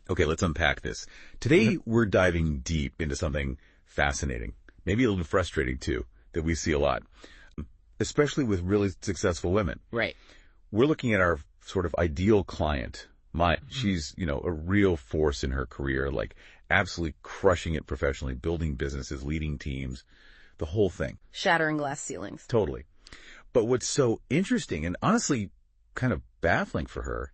Okay, let's unpack this. Today, we're diving deep into something fascinating, maybe a little bit frustrating too, that we see a lot, especially with really successful women. Right. We're looking at our sort of ideal client. She's, a real force in her career, like absolutely crushing it professionally, building businesses, leading teams, the whole thing. Shattering glass ceilings. Totally. But what's so interesting and honestly kind of baffling for her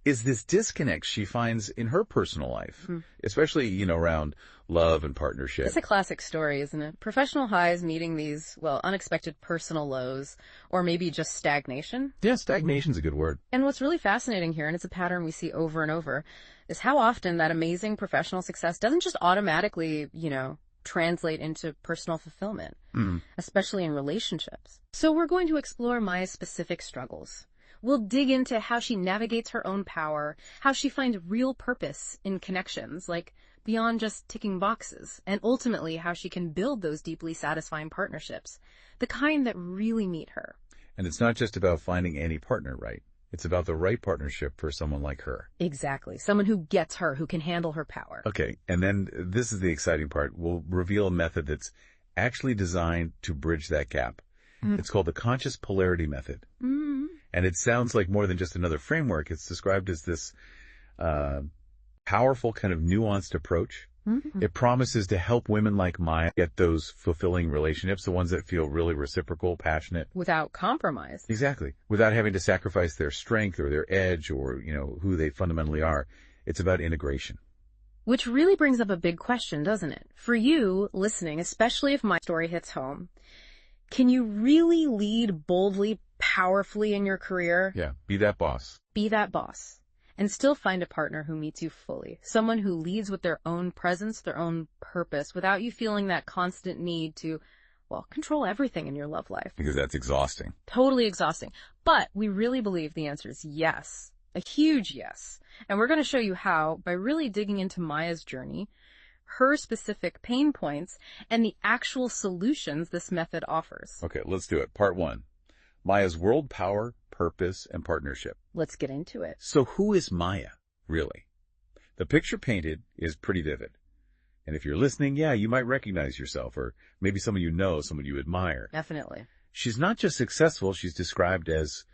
is this disconnect she finds in her personal life, especially, around love and partnership. It's a classic story, isn't it? Professional highs meeting these, unexpected personal lows, or maybe just stagnation. Yeah, stagnation's a good word. And what's really fascinating here, and it's a pattern we see over and over, is how often that amazing professional success doesn't just automatically, translate into personal fulfillment, especially in relationships. So we're going to explore Maya's specific struggles. We'll dig into how she navigates her own power, how she finds real purpose in connections, like beyond just ticking boxes, and ultimately how she can build those deeply satisfying partnerships, the kind that really meet her. And it's not just about finding any partner, right? It's about the right partnership for someone like her. Exactly. Someone who gets her, who can handle her power. Okay, and then this is the exciting part. We'll reveal a method that's actually designed to bridge that gap. It's called the conscious polarity method. And it sounds like more than just another framework. It's described as this powerful kind of nuanced approach. It promises to help women like Maya get those fulfilling relationships, the ones that feel really reciprocal, passionate. Without compromise. Exactly. Without having to sacrifice their strength or their edge or, who they fundamentally are. It's about integration. Which really brings up a big question, doesn't it? For you, listening, especially if my story hits home, can you really lead boldly, powerfully in your career? Yeah, be that boss. Be that boss. And still find a partner who meets you fully. Someone who leads with their own presence, their own purpose, without you feeling that constant need to, control everything in your love life. Because that's exhausting. Totally exhausting. But we really believe the answer is yes. A huge yes. And we're going to show you how by really digging into Maya's journey, her specific pain points, and the actual solutions this method offers. Okay, let's do it. Part 1. Maya's world power, purpose, and partnership. Let's get into it. So who is Maya, really? The picture painted is pretty vivid. And if you're listening, you might recognize yourself, or maybe someone you know, someone you admire. Definitely. She's not just successful, she's described as,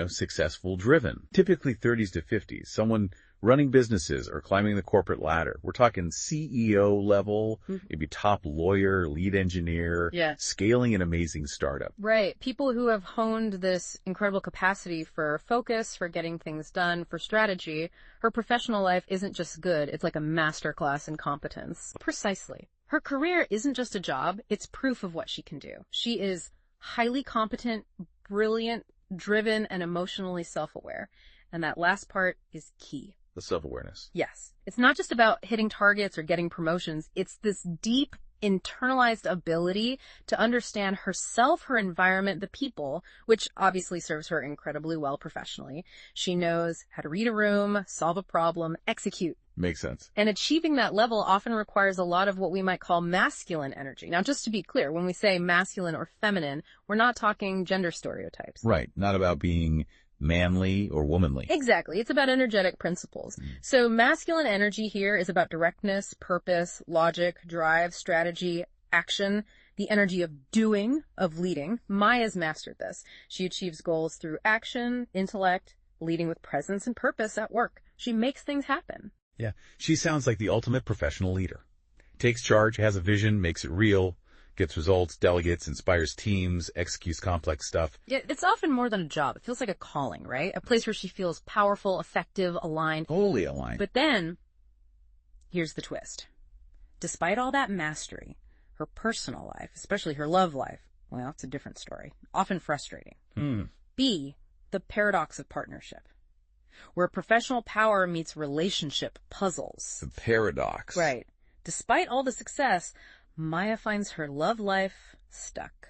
successful driven. Typically 30s to 50s, someone running businesses or climbing the corporate ladder. We're talking CEO level, maybe top lawyer, lead engineer, scaling an amazing startup. Right. People who have honed this incredible capacity for focus, for getting things done, for strategy. Her professional life isn't just good. It's like a masterclass in competence. Precisely. Her career isn't just a job. It's proof of what she can do. She is highly competent, brilliant, driven, and emotionally self-aware. And that last part is key. The self-awareness. Yes. It's not just about hitting targets or getting promotions. It's this deep, internalized ability to understand herself, her environment, the people, which obviously serves her incredibly well professionally. She knows how to read a room, solve a problem, execute. Makes sense. And achieving that level often requires a lot of what we might call masculine energy. Now, just to be clear, when we say masculine or feminine, we're not talking gender stereotypes. Right. Not about being manly or womanly. Exactly. It's about energetic principles. So masculine energy here is about directness, purpose, logic, drive, strategy, action, the energy of doing, of leading. Maya's mastered this. She achieves goals through action, intellect, leading with presence and purpose at work. She makes things happen. Yeah. She sounds like the ultimate professional leader. Takes charge, has a vision, makes it real, gets results, delegates, inspires teams, executes complex stuff. Yeah, it's often more than a job. It feels like a calling, right? A place where she feels powerful, effective, aligned. Wholly aligned. But then, here's the twist. Despite all that mastery, her personal life, especially her love life, it's a different story. Often frustrating. B, the paradox of partnership, where professional power meets relationship puzzles. The paradox. Right. Despite all the success, Maya finds her love life stuck.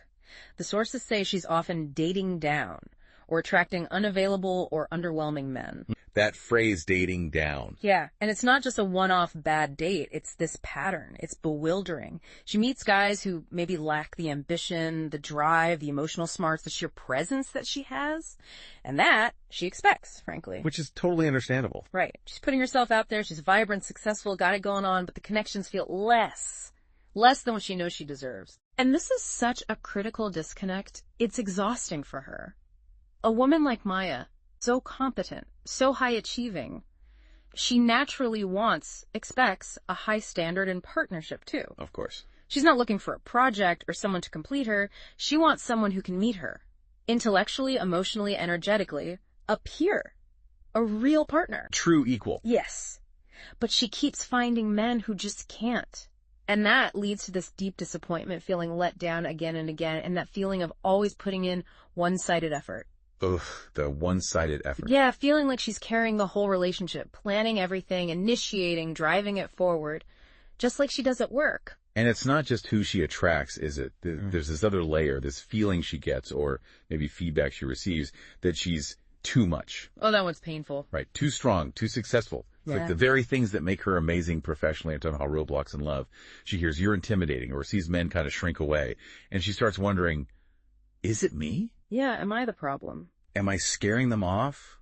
The sources say she's often dating down or attracting unavailable or underwhelming men. That phrase, dating down. Yeah, and it's not just a one-off bad date. It's this pattern. It's bewildering. She meets guys who maybe lack the ambition, the drive, the emotional smarts, the sheer presence that she has. And that she expects, frankly. Which is totally understandable. Right. She's putting herself out there. She's vibrant, successful, got it going on, but the connections feel less than what she knows she deserves. And this is such a critical disconnect. It's exhausting for her. A woman like Maya, so competent, so high achieving, she naturally expects a high standard in partnership too. Of course. She's not looking for a project or someone to complete her. She wants someone who can meet her. Intellectually, emotionally, energetically, a peer. A real partner. True equal. Yes. But she keeps finding men who just can't. And that leads to this deep disappointment, feeling let down again and again, and that feeling of always putting in one-sided effort. Ugh, the one-sided effort. Yeah, feeling like she's carrying the whole relationship, planning everything, initiating, driving it forward, just like she does at work. And it's not just who she attracts, is it? There's this other layer, this feeling she gets, or maybe feedback she receives, that she's too much. Oh, that one's painful. Right. Too strong, too successful. It's like the very things that make her amazing professionally and don't have roadblocks in love. She hears you're intimidating or sees men kind of shrink away. And she starts wondering, is it me? Yeah, am I the problem? Am I scaring them off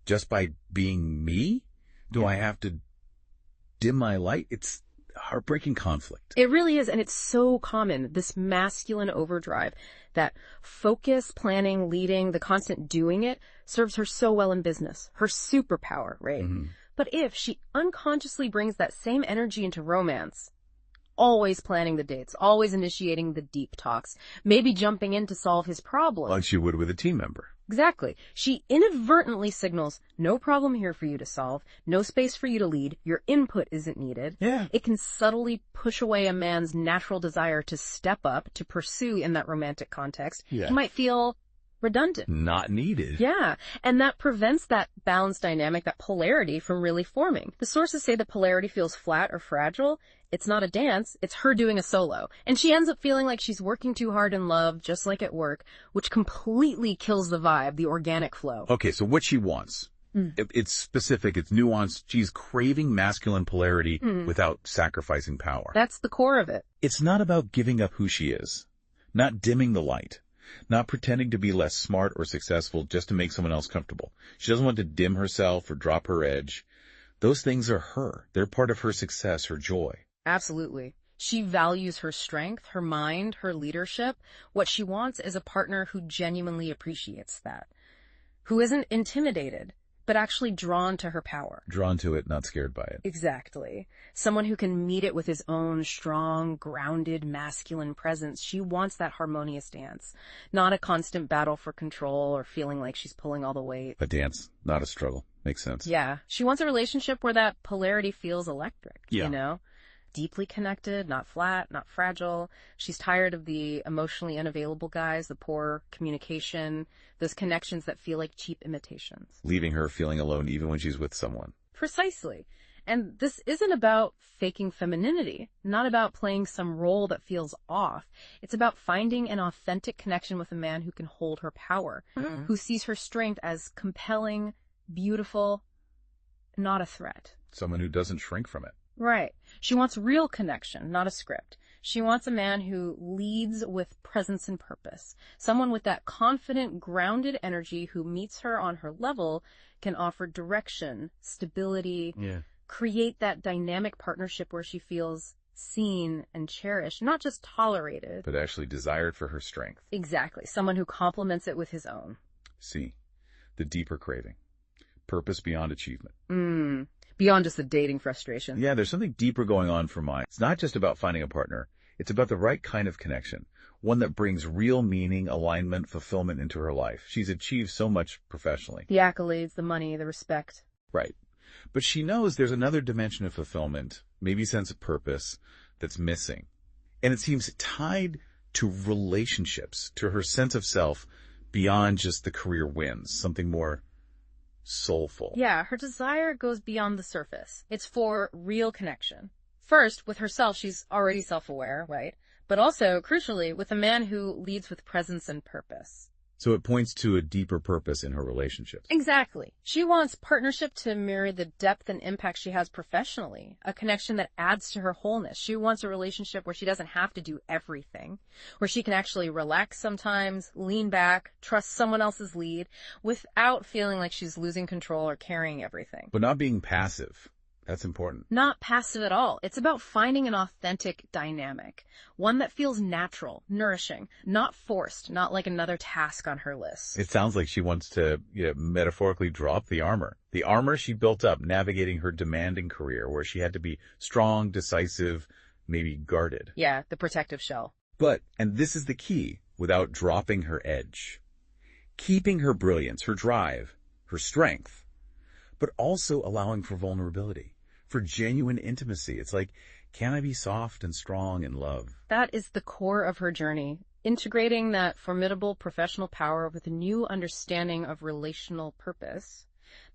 just by being me? Do I have to dim my light? It's heartbreaking conflict. It really is, and it's so common, this masculine overdrive, that focus, planning, leading, the constant doing it serves her so well in business, her superpower, right? Mm-hmm. But if she unconsciously brings that same energy into romance, always planning the dates, always initiating the deep talks, maybe jumping in to solve his problem. Like she would with a team member. Exactly. She inadvertently signals, no problem here for you to solve, no space for you to lead, your input isn't needed. Yeah. It can subtly push away a man's natural desire to step up, to pursue in that romantic context. Yeah. He might feel redundant. Not needed. Yeah. And that prevents that balance dynamic, that polarity, from really forming. The sources say that polarity feels flat or fragile. It's not a dance, it's her doing a solo. And she ends up feeling like she's working too hard in love, just like at work, which completely kills the vibe, the organic flow. Okay, so what she wants. It's specific, it's nuanced. She's craving masculine polarity without sacrificing power. That's the core of it. It's not about giving up who she is, not dimming the light, not pretending to be less smart or successful just to make someone else comfortable. She doesn't want to dim herself or drop her edge. Those things are her. They're part of her success, her joy. Absolutely. She values her strength, her mind, her leadership. What she wants is a partner who genuinely appreciates that, who isn't intimidated, but actually drawn to her power. Drawn to it, not scared by it. Exactly. Someone who can meet it with his own strong, grounded, masculine presence. She wants that harmonious dance, not a constant battle for control or feeling like she's pulling all the weight. A dance, not a struggle. Makes sense. Yeah. She wants a relationship where that polarity feels electric, you know? Deeply connected, not flat, not fragile. She's tired of the emotionally unavailable guys, the poor communication, those connections that feel like cheap imitations. Leaving her feeling alone even when she's with someone. Precisely. And this isn't about faking femininity, not about playing some role that feels off. It's about finding an authentic connection with a man who can hold her power, who sees her strength as compelling, beautiful, not a threat. Someone who doesn't shrink from it. Right. She wants real connection, not a script. She wants a man who leads with presence and purpose. Someone with that confident, grounded energy who meets her on her level, can offer direction, stability, create that dynamic partnership where she feels seen and cherished, not just tolerated. But actually desired for her strength. Exactly. Someone who complements it with his own. See, the deeper craving. Purpose beyond achievement. Beyond just the dating frustration. Yeah, there's something deeper going on for Maya. It's not just about finding a partner. It's about the right kind of connection. One that brings real meaning, alignment, fulfillment into her life. She's achieved so much professionally. The accolades, the money, the respect. Right. But she knows there's another dimension of fulfillment, maybe sense of purpose, that's missing. And it seems tied to relationships, to her sense of self beyond just the career wins, something more soulful. Yeah, her desire goes beyond the surface. It's for real connection. First, with herself, she's already self-aware, right? But also, crucially, with a man who leads with presence and purpose. So it points to a deeper purpose in her relationships. Exactly. She wants partnership to mirror the depth and impact she has professionally, a connection that adds to her wholeness. She wants a relationship where she doesn't have to do everything, where she can actually relax sometimes, lean back, trust someone else's lead, without feeling like she's losing control or carrying everything. But not being passive. That's important. Not passive at all. It's about finding an authentic dynamic, one that feels natural, nourishing, not forced, not like another task on her list. It sounds like she wants to, metaphorically drop the armor she built up navigating her demanding career, where she had to be strong, decisive, maybe guarded. Yeah, the protective shell. But, and this is the key, without dropping her edge, keeping her brilliance, her drive, her strength, but also allowing for vulnerability, for genuine intimacy. It's like, can I be soft and strong in love? That is the core of her journey, integrating that formidable professional power with a new understanding of relational purpose.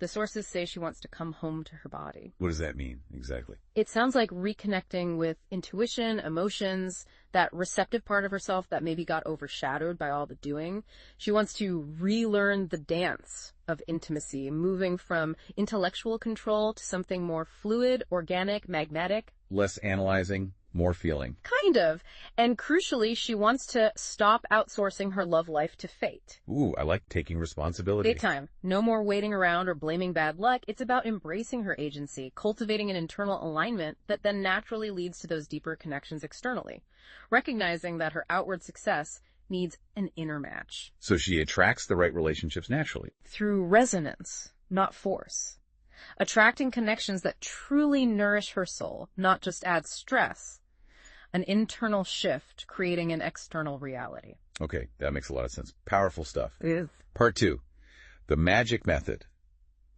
The sources say she wants to come home to her body. What does that mean exactly? It sounds like reconnecting with intuition, emotions, that receptive part of herself that maybe got overshadowed by all the doing. She wants to relearn the dance of intimacy, moving from intellectual control to something more fluid, organic, magnetic. Less analyzing, more feeling. Kind of. And crucially, she wants to stop outsourcing her love life to fate. Ooh, I like taking responsibility. Big time. No more waiting around or blaming bad luck. It's about embracing her agency, cultivating an internal alignment that then naturally leads to those deeper connections externally. Recognizing that her outward success needs an inner match. So she attracts the right relationships naturally. Through resonance, not force. Attracting connections that truly nourish her soul, not just add stress. An internal shift, creating an external reality. Okay, that makes a lot of sense. Powerful stuff. It is. Part 2, the magic method,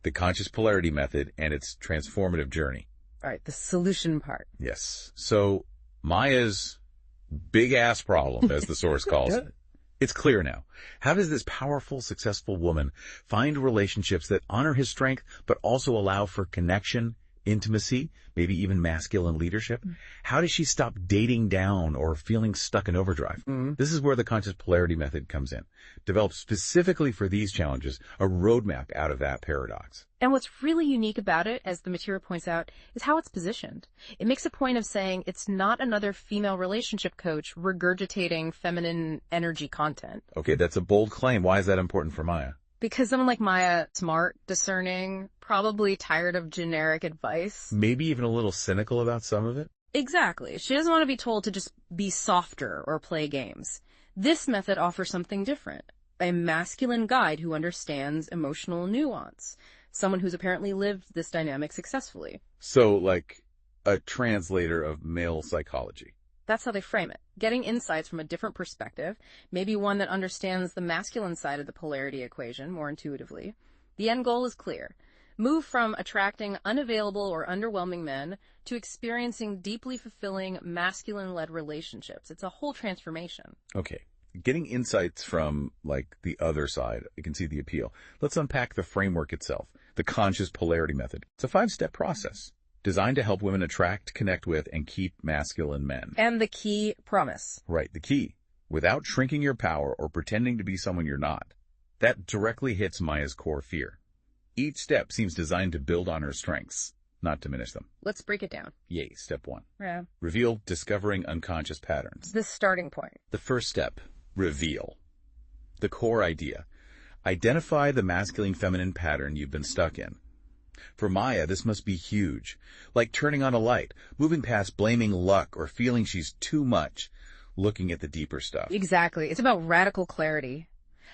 the conscious polarity method, and its transformative journey. All right, the solution part. Yes. So Maya's big-ass problem, as the source calls it. It's clear now. How does this powerful, successful woman find relationships that honor his strength, but also allow for connection, intimacy, maybe even masculine leadership? How does she stop dating down or feeling stuck in overdrive? This is where the conscious polarity method comes in. Developed specifically for these challenges, a roadmap out of that paradox. And what's really unique about it, as the material points out, is how it's positioned. It makes a point of saying it's not another female relationship coach regurgitating feminine energy content. Okay, that's a bold claim. Why is that important for Maya? Because someone like Maya, smart, discerning, probably tired of generic advice. Maybe even a little cynical about some of it? Exactly. She doesn't want to be told to just be softer or play games. This method offers something different. A masculine guide who understands emotional nuance. Someone who's apparently lived this dynamic successfully. So, like a translator of male psychology. That's how they frame it. Getting insights from a different perspective, maybe one that understands the masculine side of the polarity equation more intuitively. The end goal is clear. Move from attracting unavailable or underwhelming men to experiencing deeply fulfilling masculine-led relationships. It's a whole transformation. Okay. Getting insights from, like, the other side, you can see the appeal. Let's unpack the framework itself, the conscious polarity method. It's a 5-step process designed to help women attract, connect with, and keep masculine men. And the key promise. Right, the key. Without shrinking your power or pretending to be someone you're not. That directly hits Maya's core fear. Each step seems designed to build on her strengths, not diminish them. Let's break it down. Yay, step 1. Yeah. Reveal discovering unconscious patterns. The starting point. The first step, reveal. The core idea. Identify the masculine-feminine pattern you've been stuck in. For Maya, this must be huge. Like turning on a light, moving past blaming luck or feeling she's too much, looking at the deeper stuff. Exactly. It's about radical clarity.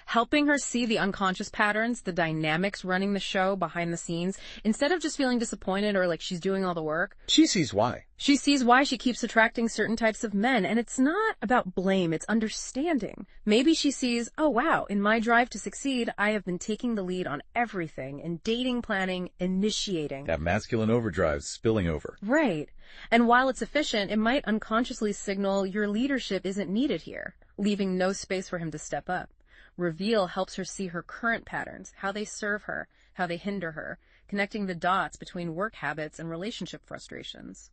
Helping her see the unconscious patterns, the dynamics running the show behind the scenes, instead of just feeling disappointed or like she's doing all the work. She sees why. She sees why she keeps attracting certain types of men, and it's not about blame, it's understanding. Maybe she sees, oh wow, in my drive to succeed, I have been taking the lead on everything, in dating, planning, initiating. That masculine overdrive spilling over. Right. And while it's efficient, it might unconsciously signal your leadership isn't needed here, leaving no space for him to step up. Reveal helps her see her current patterns, how they serve her, how they hinder her, connecting the dots between work habits and relationship frustrations.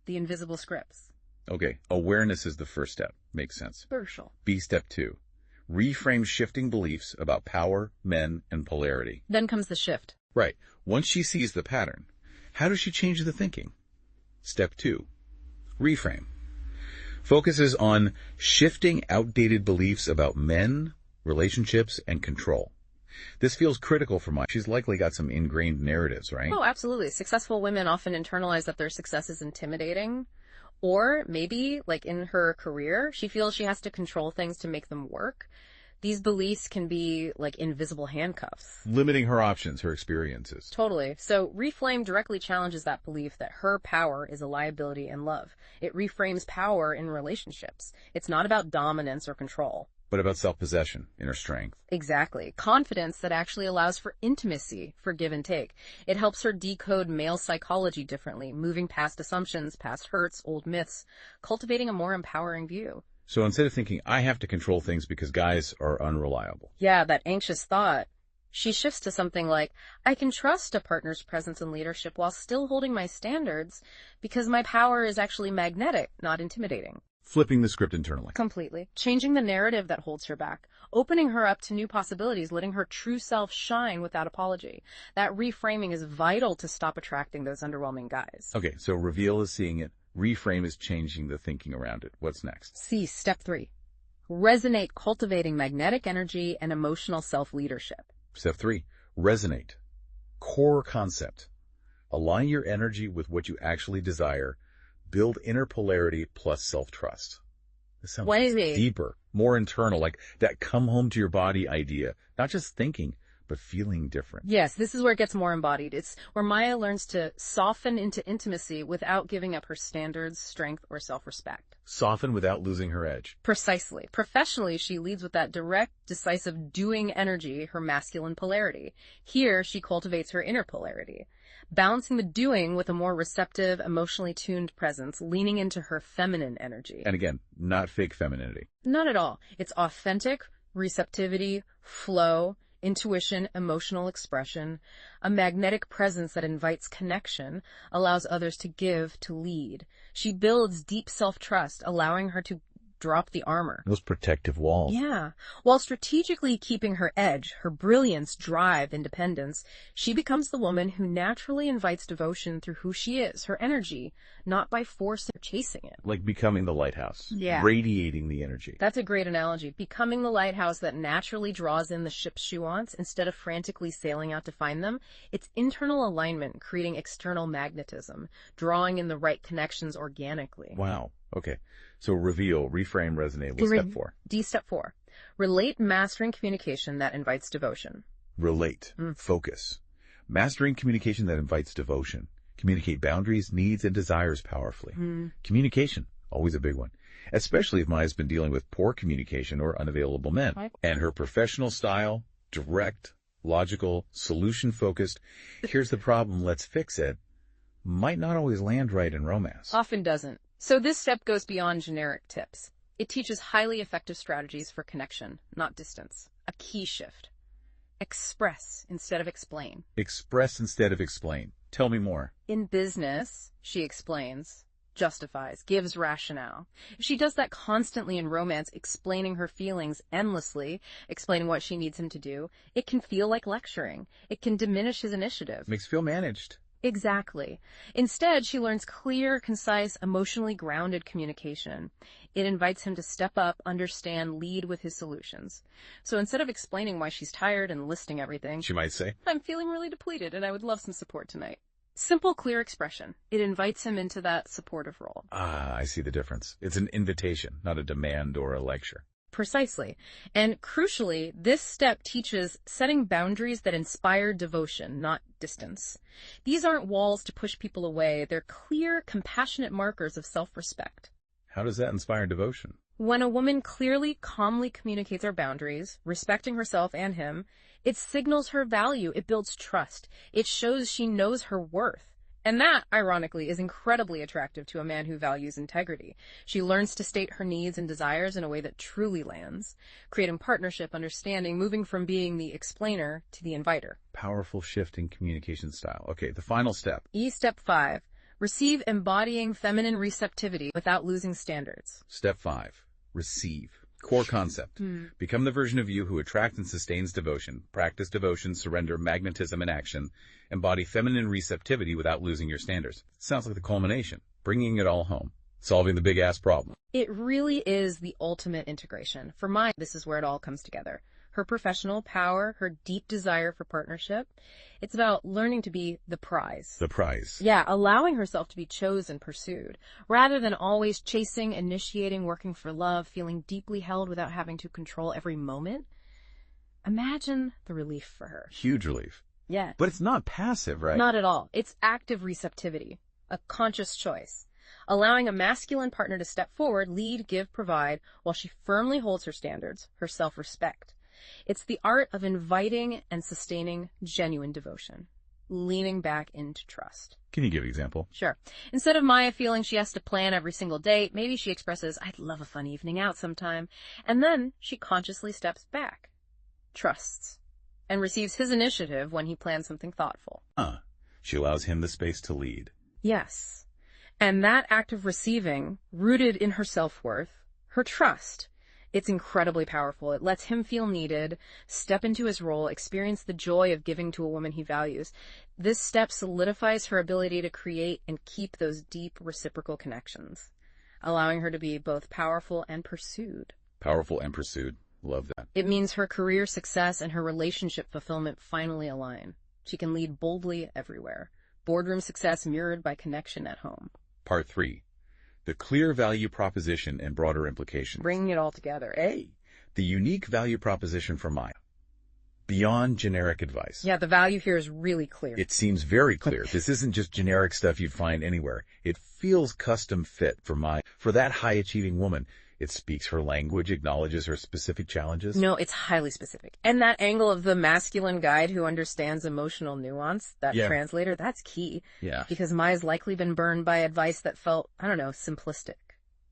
The invisible scripts. Okay, awareness is the first step. Makes sense. Crucial. B, step 2. reframe shifting beliefs about power, men, and polarity. Then comes the shift. Right. Once she sees the pattern, how does she change the thinking? Step 2. Reframe. Focuses on shifting outdated beliefs about men, relationships, and control. This feels critical for Maya. She's likely got some ingrained narratives, right? Oh, absolutely. Successful women often internalize that their success is intimidating. Or maybe, like in her career, she feels she has to control things to make them work. These beliefs can be like invisible handcuffs. Limiting her options, her experiences. Totally. So Reflame directly challenges that belief that her power is a liability in love. It reframes power in relationships. It's not about dominance or control. But about self-possession, inner strength. Exactly. Confidence that actually allows for intimacy, for give and take. It helps her decode male psychology differently, moving past assumptions, past hurts, old myths, cultivating a more empowering view. So instead of thinking, I have to control things because guys are unreliable. Yeah, that anxious thought. She shifts to something like, I can trust a partner's presence and leadership while still holding my standards because my power is actually magnetic, not intimidating. Flipping the script internally. Completely. Changing the narrative that holds her back. Opening her up to new possibilities, letting her true self shine without apology. That reframing is vital to stop attracting those underwhelming guys. Okay, so reveal is seeing it. Reframe is changing the thinking around it. What's next? C, step 3. Resonate, cultivating magnetic energy and emotional self-leadership. Step 3. Resonate. Core concept. Align your energy with what you actually desire. Build inner polarity plus self-trust. This sounds deeper, more internal, like that come home to your body idea. Not just thinking, but feeling different. Yes, this is where it gets more embodied. It's where Maya learns to soften into intimacy without giving up her standards, strength, or self-respect. Soften without losing her edge. Precisely. Professionally, she leads with that direct, decisive doing energy, her masculine polarity. Here, she cultivates her inner polarity, balancing the doing with a more receptive, emotionally tuned presence, leaning into her feminine energy. And again, not fake femininity. Not at all. It's authentic, receptivity, flow, intuition, emotional expression, a magnetic presence that invites connection, allows others to give, to lead. She builds deep self-trust, allowing her to drop the armor. Those protective walls. Yeah. While strategically keeping her edge, her brilliance, drive, independence, she becomes the woman who naturally invites devotion through who she is, her energy, not by force or chasing it. Like becoming the lighthouse. Yeah. Radiating the energy. That's a great analogy. Becoming the lighthouse that naturally draws in the ships she wants instead of frantically sailing out to find them. It's internal alignment, creating external magnetism, drawing in the right connections organically. Wow. Okay. So reveal, reframe, resonate. What's step 4? D, step 4. Relate, mastering communication that invites devotion. Relate. Focus. Mastering communication that invites devotion. Communicate boundaries, needs, and desires powerfully. Communication, always a big one. Especially if Maya's been dealing with poor communication or unavailable men. Right. And her professional style, direct, logical, solution-focused, here's the problem, let's fix it, might not always land right in romance. Often doesn't. So this step goes beyond generic tips. It teaches highly effective strategies for connection, not distance. A key shift. Express instead of explain. Express instead of explain. Tell me more. In business, she explains, justifies, gives rationale. If she does that constantly in romance, explaining her feelings endlessly, explaining what she needs him to do, it can feel like lecturing. It can diminish his initiative. Makes feel managed. Exactly. Instead, she learns clear, concise, emotionally grounded communication. It invites him to step up, understand, lead with his solutions. So instead of explaining why she's tired and listing everything, She might say. I'm feeling really depleted and I would love some support tonight. Simple, clear expression. It invites him into that supportive role. Ah, I see the difference. It's an invitation, not a demand or a lecture. Precisely. And crucially, this step teaches setting boundaries that inspire devotion, not distance. These aren't walls to push people away. They're clear, compassionate markers of self-respect. How does that inspire devotion? When a woman clearly, calmly communicates her boundaries, respecting herself and him, it signals her value. It builds trust. It shows she knows her worth. And that, ironically, is incredibly attractive to a man who values integrity. She learns to state her needs and desires in a way that truly lands, creating partnership, understanding, moving from being the explainer to the inviter. Powerful shift in communication style. Okay, the final step. E, step 5. Receive, embodying feminine receptivity without losing standards. Step 5. Receive. Core concept. Become the version of you who attracts and sustains devotion. Practice devotion, surrender, magnetism, and action. Embody feminine receptivity without losing your standards. Sounds like the culmination. Bringing it all home. Solving the big-ass problem. It really is the ultimate integration. For Maya, this is where it all comes together. Her professional power, her deep desire for partnership. It's about learning to be the prize. The prize. Yeah, allowing herself to be chosen, pursued, rather than always chasing, initiating, working for love, feeling deeply held without having to control every moment. Imagine the relief for her. Huge relief. Yeah. But it's not passive, right? Not at all. It's active receptivity, a conscious choice. Allowing a masculine partner to step forward, lead, give, provide, while she firmly holds her standards, her self-respect. It's the art of inviting and sustaining genuine devotion, leaning back into trust. Can you give an example? Sure. Instead of Maya feeling she has to plan every single date, maybe she expresses, I'd love a fun evening out sometime. And then she consciously steps back, trusts, and receives his initiative when he plans something thoughtful. She allows him the space to lead. Yes. And that act of receiving, rooted in her self-worth, her trust, it's incredibly powerful. It lets him feel needed, step into his role, experience the joy of giving to a woman he values. This step solidifies her ability to create and keep those deep reciprocal connections, allowing her to be both powerful and pursued. Powerful and pursued. Love that. It means her career success and her relationship fulfillment finally align. She can lead boldly everywhere. Boardroom success mirrored by connection at home. Part 3. The clear value proposition and broader implications. Bringing it all together. A. The unique value proposition for Maya. Beyond generic advice. Yeah, the value here is really clear. It seems very clear. This isn't just generic stuff you'd find anywhere. It feels custom fit for Maya. For that high-achieving woman, it speaks her language, acknowledges her specific challenges. No, it's highly specific. And that angle of the masculine guide who understands emotional nuance, that translator, that's key. Yeah. Because Maya's likely been burned by advice that felt, simplistic,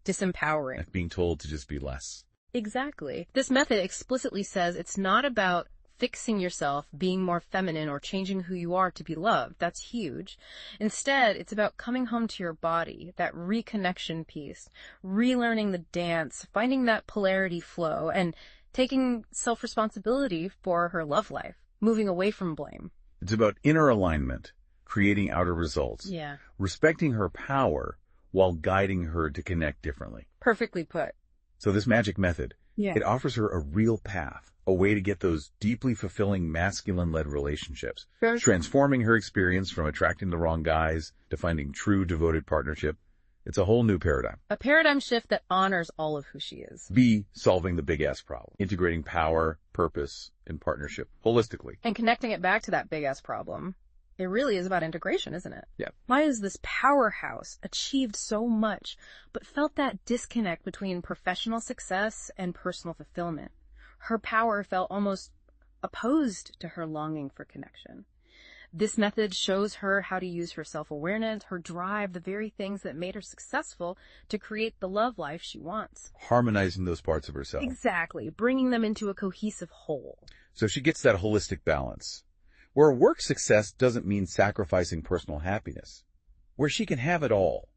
disempowering. Like being told to just be less. Exactly. This method explicitly says it's not about fixing yourself, being more feminine, or changing who you are to be loved. That's huge. Instead, it's about coming home to your body, that reconnection piece, relearning the dance, finding that polarity flow, and taking self-responsibility for her love life, moving away from blame. It's about inner alignment, creating outer results. Yeah. Respecting her power while guiding her to connect differently. Perfectly put. So this magic method, it offers her a real path, a way to get those deeply fulfilling masculine-led relationships, transforming her experience from attracting the wrong guys to finding true devoted partnership. It's a whole new paradigm. A paradigm shift that honors all of who she is. B, solving the big-ass problem, integrating power, purpose, and partnership holistically. And connecting it back to that big-ass problem. It really is about integration, isn't it? Yeah. Maya's this powerhouse, achieved so much, but felt that disconnect between professional success and personal fulfillment. Her power felt almost opposed to her longing for connection. This method shows her how to use her self-awareness, her drive, the very things that made her successful to create the love life she wants. Harmonizing those parts of herself. Exactly, bringing them into a cohesive whole. So she gets that holistic balance, where work success doesn't mean sacrificing personal happiness, where she can have it all,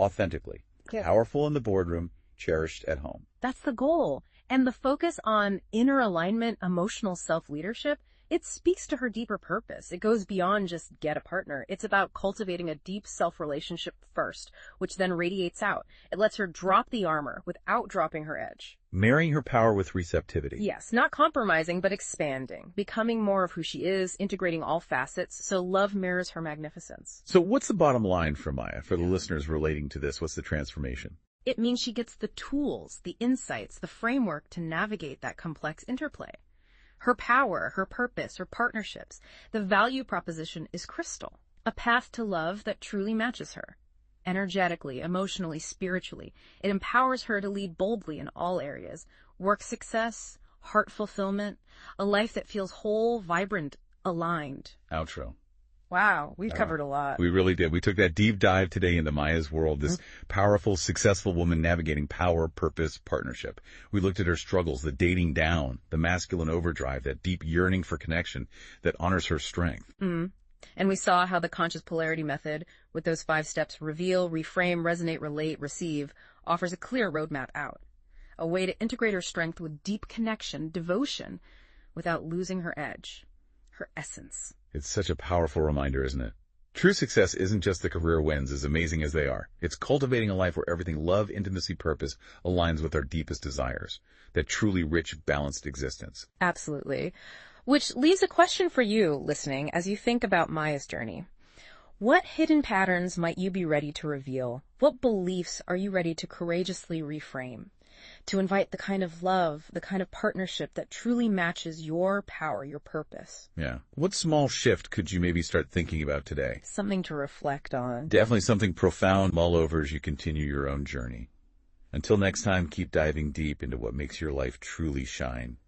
authentically, powerful in the boardroom, cherished at home. That's the goal. And the focus on inner alignment, emotional self-leadership, it speaks to her deeper purpose. It goes beyond just get a partner. It's about cultivating a deep self-relationship first, which then radiates out. It lets her drop the armor without dropping her edge. Marrying her power with receptivity. Yes, not compromising, but expanding, becoming more of who she is, integrating all facets, so love mirrors her magnificence. So what's the bottom line for Maya, for the listeners relating to this? What's the transformation? It means she gets the tools, the insights, the framework to navigate that complex interplay. Her power, her purpose, her partnerships, the value proposition is crystal. A path to love that truly matches her. Energetically, emotionally, spiritually. It empowers her to lead boldly in all areas. Work success, heart fulfillment, a life that feels whole, vibrant, aligned. Outro. Wow, we've covered a lot. We really did. We took that deep dive today into Maya's world, this powerful, successful woman navigating power, purpose, partnership. We looked at her struggles, the dating down, the masculine overdrive, that deep yearning for connection that honors her strength. And we saw how the conscious polarity method, with those 5 steps, reveal, reframe, resonate, relate, receive, offers a clear roadmap out. a way to integrate her strength with deep connection, devotion, without losing her edge, her essence. It's such a powerful reminder, isn't it? True success isn't just the career wins, as amazing as they are. It's cultivating a life where everything love, intimacy, purpose aligns with our deepest desires. That truly rich, balanced existence. Absolutely. Which leaves a question for you, listening, as you think about Maya's journey. What hidden patterns might you be ready to reveal? What beliefs are you ready to courageously reframe? To invite the kind of love, the kind of partnership that truly matches your power, your purpose. Yeah. What small shift could you maybe start thinking about today? Something to reflect on. Definitely something profound to mull over as you continue your own journey. Until next time, keep diving deep into what makes your life truly shine.